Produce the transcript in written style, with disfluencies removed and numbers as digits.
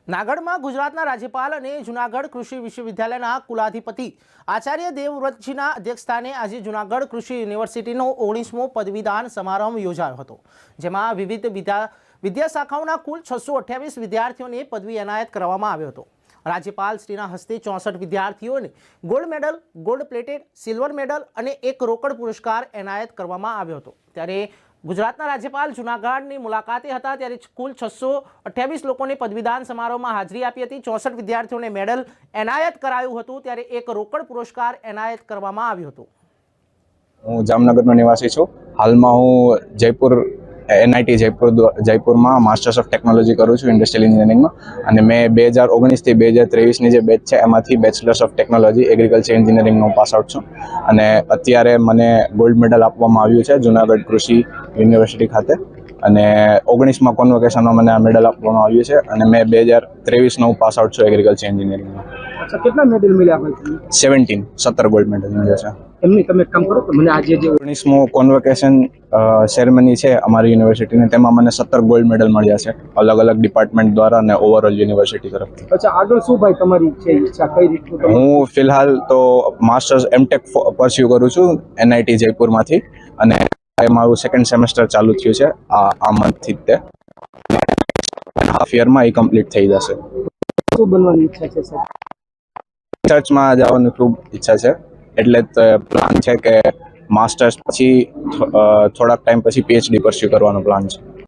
નાગડમાં ગુજરાતના રાજ્યપાલ અને જૂનાગઢ કૃષિ વિશ્વવિદ્યાલયના કુલાધિપતિ આચાર્ય દેવવ્રતજીના અધ્યક્ષસ્થાને આજે જૂનાગઢ કૃષિ યુનિવર્સિટીનો 19મો પદવીદાન સમારંભ યોજાયો હતો, જેમાં વિવિધ વિદ્યા શાખાઓના કુલ 628 વિદ્યાર્થીઓને પદવી એનાયત કરવામાં આવ્યો હતો। રાજ્યપાલ શ્રીના હસ્તે 64 વિદ્યાર્થીઓને gold medal, gold plated, silver medal અને એક રોકડ પુરસ્કાર એનાયત કરવામાં આવ્યો હતો। ત્યારે ગુજરાતના રાજ્યપાલ જૂનાગઢની મુલાકાતે હતા, ત્યારે કુલ 628 લોકોને પદવીદાન સમારોહમાં હાજરી આપી હતી। 64 વિદ્યાર્થીઓને મેડલ એનાયત કરાયું હતું, ત્યારે એક રોકડ પુરસ્કાર એનાયત કરવામાં આવ્યો હતો। હું જામનગરનો નિવાસી છું। હાલમાં હું જયપુર NIT જયપુરમાં માસ્ટર્સ ઓફ ટેકનોલોજી કરું છું ઇન્ડસ્ટ્રીયલ એન્જિનિયરિંગમાં, અને મેં 2019 થી 2023ની જે બેચ છે એમાંથી બેચલર્સ ઓફ ટેકનોલોજી એગ્રીકલ્ચર એન્જિનિયરિંગનો પાસ આઉટ છું, અને અત્યારે મને ગોલ્ડ મેડલ આપવામાં આવ્યું છે જૂનાગઢ કૃષિ યુનિવર્સિટી ખાતે, અને 19મા કોન્વોકેશનમાં મને આ મેડલ આપવામાં આવ્યું છે, અને મેં 2023નો પાસ આઉટ છું એગ્રીકલ્ચર એન્જિનિયરિંગમાં। अच्छा, कितना मेडल मिला आपको? 17 ગોલ્ડ મેડલ મળ્યા છે। એમની તમે એક કામ કરો તો મને આજે જે 19મો કોન્વોકેશન સેરેમની છે અમારી યુનિવર્સિટીની, તેમાં મને 17 ગોલ્ડ મેડલ મળ્યા છે અલગ અલગ ડિપાર્ટમેન્ટ દ્વારા અને ઓવરઓલ યુનિવર્સિટી તરફથી। અચ્છા, આગળ શું ભાઈ તમારી ઈચ્છા કઈ રીતનું? હું ફિલહાલ તો માસ્ટર્સ M.Tech પરસ્યુ કરું છું NIT જયપુરમાંથી, અને મારું સેકન્ડ સેમેસ્ટર ચાલુ થયું છે આ મંથથી જ, તે હાફ યરમાં એ કમ્પ્લીટ થઈ જશે। શું બનવાની ઈચ્છા છે સર? રિસર્ચમાં જવાની ખૂબ ઈચ્છા છે, એટલે પ્લાન છે કે માસ્ટર્સ પછી થોડાક ટાઈમ પછી PhD પરસ્યુ કરવાનો પ્લાન છે।